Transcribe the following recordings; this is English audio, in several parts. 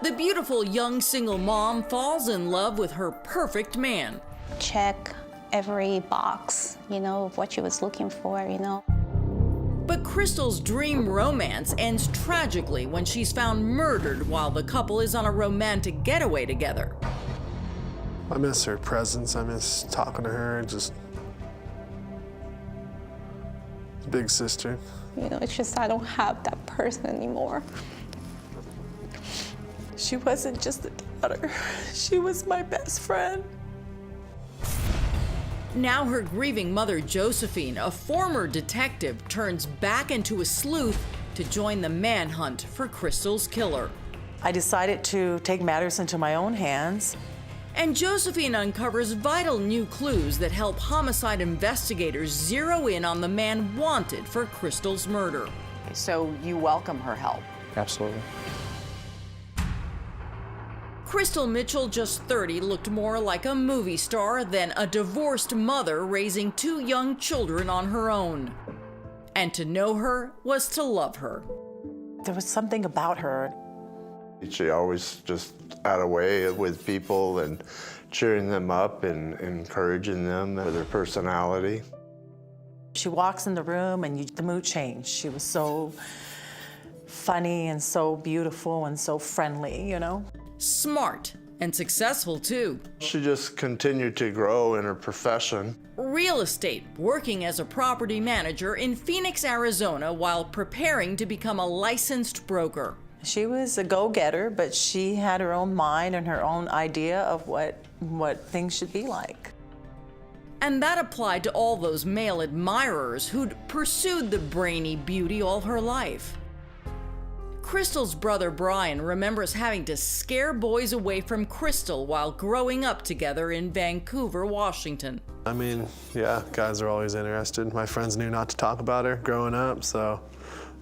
The beautiful young single mom falls in love with her perfect man. Check every box, of what she was looking for, But Krystal's dream romance ends tragically when she's found murdered while the couple is on a romantic getaway together. I miss her presence. I miss talking to her. Just big sister. It's just I don't have that person anymore. She wasn't just a daughter. She was my best friend. Now her grieving mother, Josephine, a former detective, turns back into a sleuth to join the manhunt for Krystal's killer. I decided to take matters into my own hands. And Josephine uncovers vital new clues that help homicide investigators zero in on the man wanted for Krystal's murder. So you welcome her help? Absolutely. Krystal Mitchell, just 30, looked more like a movie star than a divorced mother raising 2 young children on her own. And to know her was to love her. There was something about her. She always just had a way with people and cheering them up and encouraging them with her personality. She walks in the room and the mood changed. She was so funny and so beautiful and so friendly, Smart and successful too. She just continued to grow in her profession. Real estate, working as a property manager in Phoenix, Arizona, while preparing to become a licensed broker. She was a go-getter, but she had her own mind and her own idea of what things should be like. And that applied to all those male admirers who'd pursued the brainy beauty all her life. Krystal's brother Brian remembers having to scare boys away from Krystal while growing up together in Vancouver, Washington. I mean, yeah, guys are always interested. My friends knew not to talk about her growing up, so,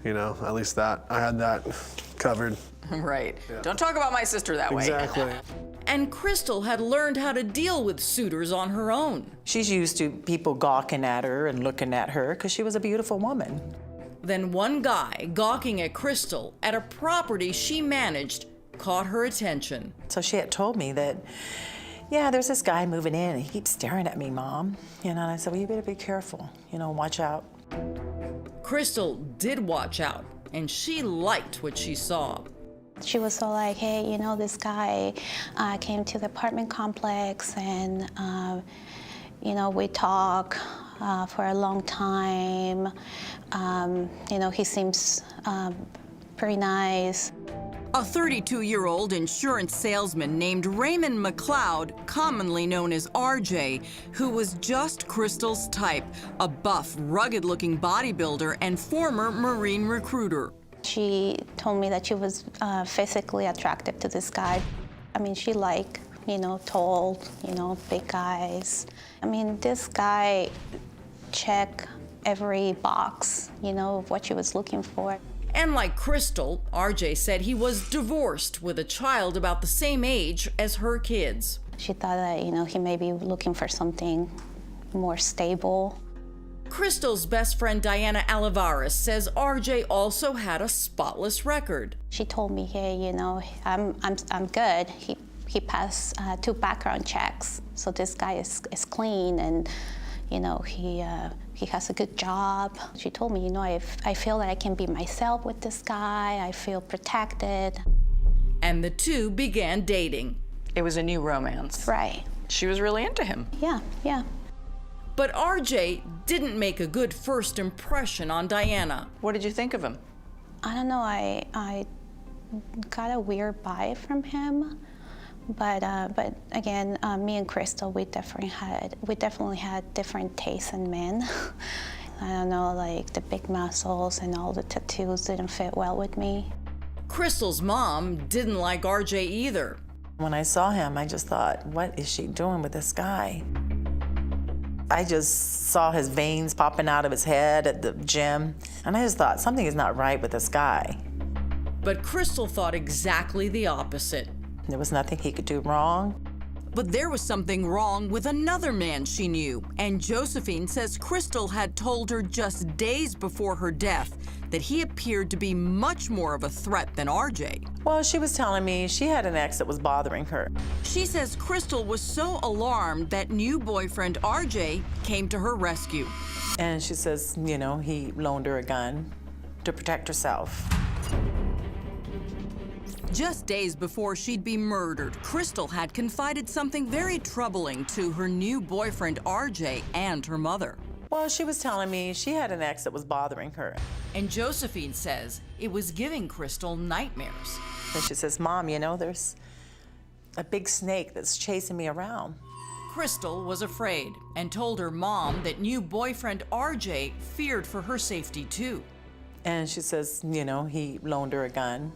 at least I had that covered. Right. Yeah. Don't talk about my sister that way. Exactly. And Krystal had learned how to deal with suitors on her own. She's used to people gawking at her and looking at her because she was a beautiful woman. Then one guy gawking at Krystal at a property she managed caught her attention. So she had told me that, yeah, there's this guy moving in and he keeps staring at me, Mom. And I said, well, you better be careful, watch out. Krystal did watch out, and she liked what she saw. She was so like, hey, this guy came to the apartment complex and, we talk for a long time. He seems pretty nice. A 32-year-old insurance salesman named Raymond McLeod, commonly known as RJ, who was just Krystal's type, a buff, rugged-looking bodybuilder and former Marine recruiter. She told me that she was physically attracted to this guy. I mean, she liked, tall, big guys. I mean, this guy checked every box, of what she was looking for. And like Krystal, RJ said he was divorced with a child about the same age as her kids. She thought that, he may be looking for something more stable. Krystal's best friend Diana Olivares says RJ also had a spotless record. She told me, hey, I'm good. He passed 2 background checks, so this guy is clean and, he has a good job. She told me, I feel that I can be myself with this guy. I feel protected. And the two began dating. It was a new romance. Right. She was really into him. Yeah. But RJ didn't make a good first impression on Diana. What did you think of him? I don't know, I got a weird vibe from him. But again, me and Krystal, we definitely had different tastes in men. I don't know, like the big muscles and all the tattoos didn't fit well with me. Krystal's mom didn't like RJ either. When I saw him, I just thought, what is she doing with this guy? I just saw his veins popping out of his head at the gym, and I just thought, something is not right with this guy. But Krystal thought exactly the opposite. There was nothing he could do wrong. But there was something wrong with another man she knew, and Josephine says Krystal had told her just days before her death that he appeared to be much more of a threat than RJ. Well, she was telling me she had an ex that was bothering her. She says Krystal was so alarmed that new boyfriend RJ came to her rescue. And she says, you know, he loaned her a gun to protect herself. Just days before she'd be murdered, Krystal had confided something very troubling to her new boyfriend RJ and her mother. Well, she was telling me she had an ex that was bothering her. And Josephine says it was giving Krystal nightmares. And she says, Mom, you know, there's a big snake that's chasing me around. Krystal was afraid and told her mom that new boyfriend RJ feared for her safety too. And she says, you know, he loaned her a gun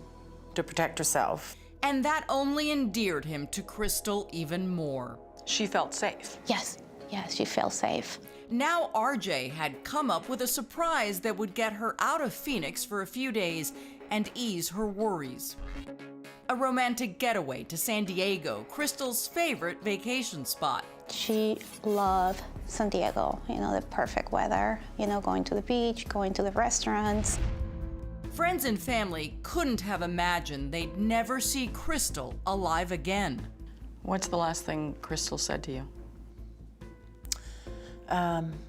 to protect herself. And that only endeared him to Krystal even more. She felt safe. Yes, yes, she feels safe. Now RJ had come up with a surprise that would get her out of Phoenix for a few days and ease her worries. A romantic getaway to San Diego, Krystal's favorite vacation spot. She loved San Diego, you know, the perfect weather, you know, going to the beach, going to the restaurants. Friends and family couldn't have imagined they'd never see Krystal alive again. What's the last thing Krystal said to you?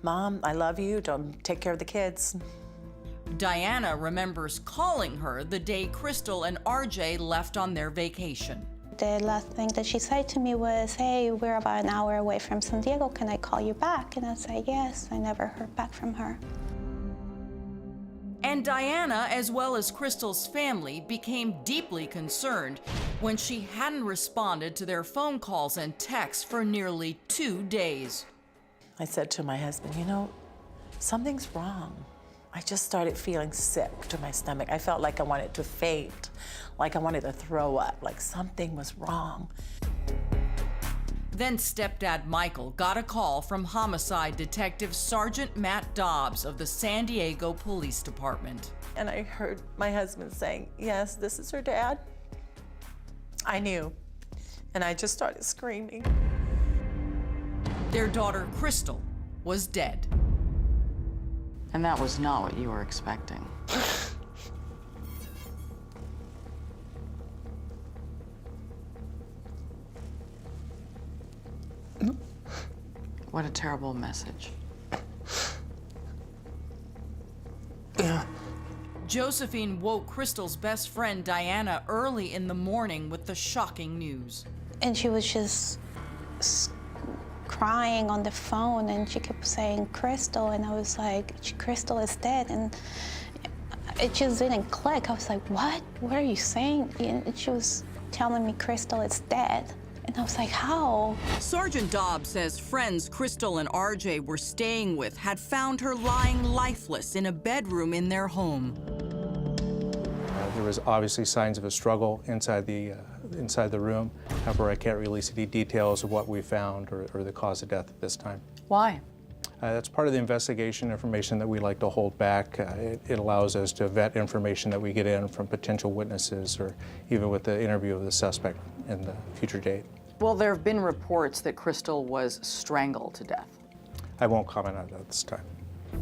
Mom, I love you. Don't take care of the kids. Diana remembers calling her the day Krystal and RJ left on their vacation. The last thing that she said to me was, hey, we're about an hour away from San Diego. Can I call you back? And I said, yes. I never heard back from her. And Diana, as well as Krystal's family, became deeply concerned when she hadn't responded to their phone calls and texts for nearly 2 days. I said to my husband, you know, something's wrong. I just started feeling sick to my stomach. I felt like I wanted to faint, like I wanted to throw up, like something was wrong. Then stepdad Michael got a call from homicide detective Sergeant Matt Dobbs of the San Diego Police Department. And I heard my husband saying, yes, this is her dad. I knew, and I just started screaming. Their daughter Krystal was dead. And that was not what you were expecting. What a terrible message. Yeah. Josephine woke Krystal's best friend Diana early in the morning with the shocking news. And she was just crying on the phone, and she kept saying Krystal, and I was like, Krystal is dead, and it just didn't click. I was like, what are you saying? And she was telling me Krystal is dead, and I was like, how? Sergeant Dobbs says friends Krystal and RJ were staying with had found her lying lifeless in a bedroom in their home. There was obviously signs of a struggle inside the room. However, I can't release any details of what we found or the cause of death at this time. Why? That's part of the investigation information that we like to hold back. It allows us to vet information that we get in from potential witnesses or even with the interview of the suspect in the future date. Well, there have been reports that Krystal was strangled to death. I won't comment on that at this time.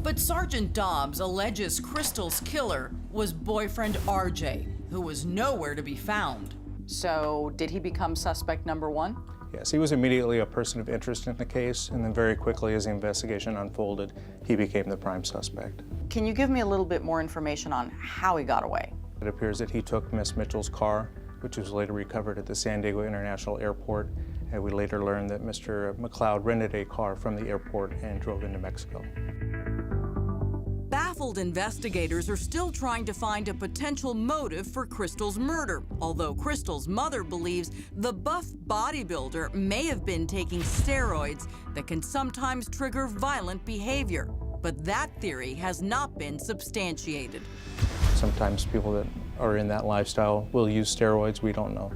But Sergeant Dobbs alleges Krystal's killer was boyfriend RJ, who was nowhere to be found. So did he become suspect number one? Yes, he was immediately a person of interest in the case, and then very quickly as the investigation unfolded, he became the prime suspect. Can you give me a little bit more information on how he got away? It appears that he took Miss Mitchell's car, which was later recovered at the San Diego International Airport, and we later learned that Mr. McLeod rented a car from the airport and drove into Mexico. Baffled investigators are still trying to find a potential motive for Krystal's murder, although Krystal's mother believes the buff bodybuilder may have been taking steroids that can sometimes trigger violent behavior. But that theory has not been substantiated. Sometimes people that are in that lifestyle will use steroids, we don't know.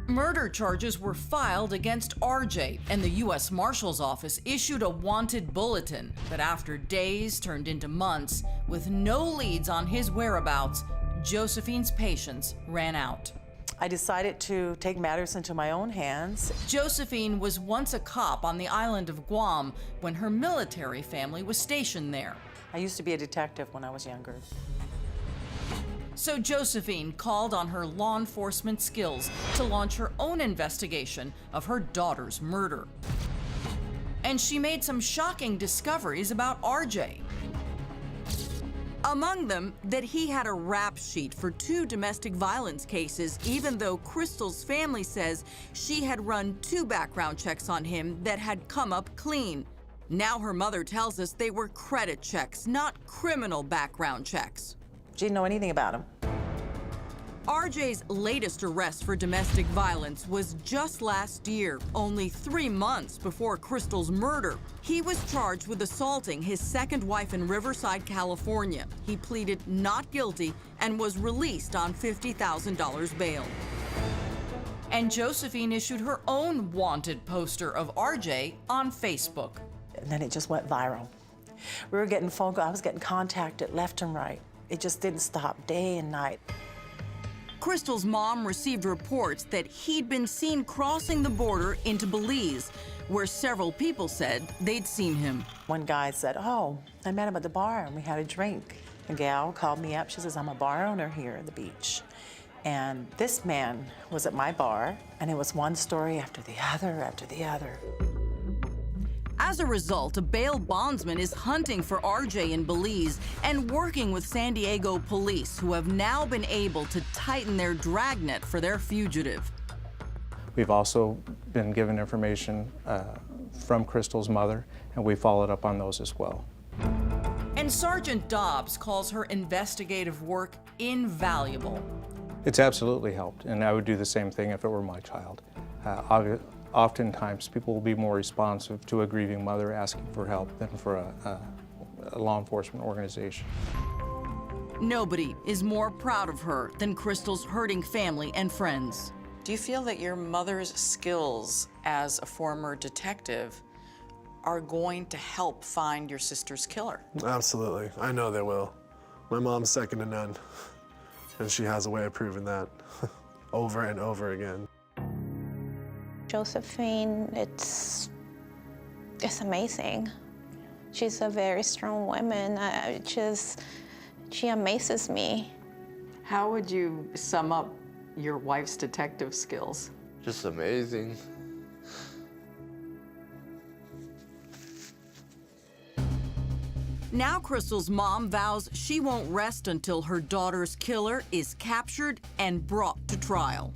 Murder charges were filed against RJ, and the U.S. Marshal's Office issued a wanted bulletin that after days turned into months. With no leads on his whereabouts, Josephine's patience ran out. I decided to take matters into my own hands. Josephine was once a cop on the island of Guam when her military family was stationed there. I used to be a detective when I was younger. So Josephine called on her law enforcement skills to launch her own investigation of her daughter's murder. And she made some shocking discoveries about RJ. Among them, that he had a rap sheet for 2 domestic violence cases, even though Krystal's family says she had run 2 background checks on him that had come up clean. Now her mother tells us they were credit checks, not criminal background checks. She didn't know anything about him. RJ's latest arrest for domestic violence was just last year, only 3 months before Krystal's murder. He was charged with assaulting his second wife in Riverside, California. He pleaded not guilty and was released on $50,000 bail. And Josephine issued her own wanted poster of RJ on Facebook. And then it just went viral. We were getting phone calls, I was getting contacted left and right. It just didn't stop day and night. Krystal's mom received reports that he'd been seen crossing the border into Belize, where several people said they'd seen him. One guy said, oh, I met him at the bar and we had a drink. A gal called me up, she says, I'm a bar owner here at the beach. And this man was at my bar, and it was one story after the other after the other. As a result, a bail bondsman is hunting for RJ in Belize and working with San Diego police, who have now been able to tighten their dragnet for their fugitive. We've also been given information from Krystal's mother, and we followed up on those as well. And Sergeant Dobbs calls her investigative work invaluable. It's absolutely helped, and I would do the same thing if it were my child. Oftentimes, people will be more responsive to a grieving mother asking for help than for a law enforcement organization. Nobody is more proud of her than Krystal's hurting family and friends. Do you feel that your mother's skills as a former detective are going to help find your sister's killer? Absolutely. I know they will. My mom's second to none, and she has a way of proving that over and over again. Josephine, it's amazing. She's a very strong woman. She amazes me. How would you sum up your wife's detective skills? Just amazing. Now Krystal's mom vows she won't rest until her daughter's killer is captured and brought to trial.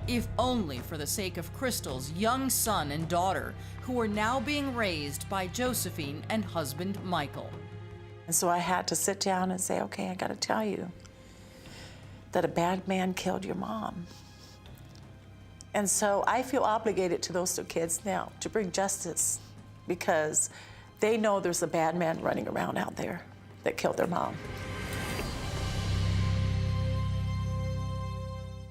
If only for the sake of Krystal's young son and daughter, who are now being raised by Josephine and husband Michael. And so I had to sit down and say, okay, I gotta tell you that a bad man killed your mom. And so I feel obligated to those 2 kids now to bring justice, because they know there's a bad man running around out there that killed their mom.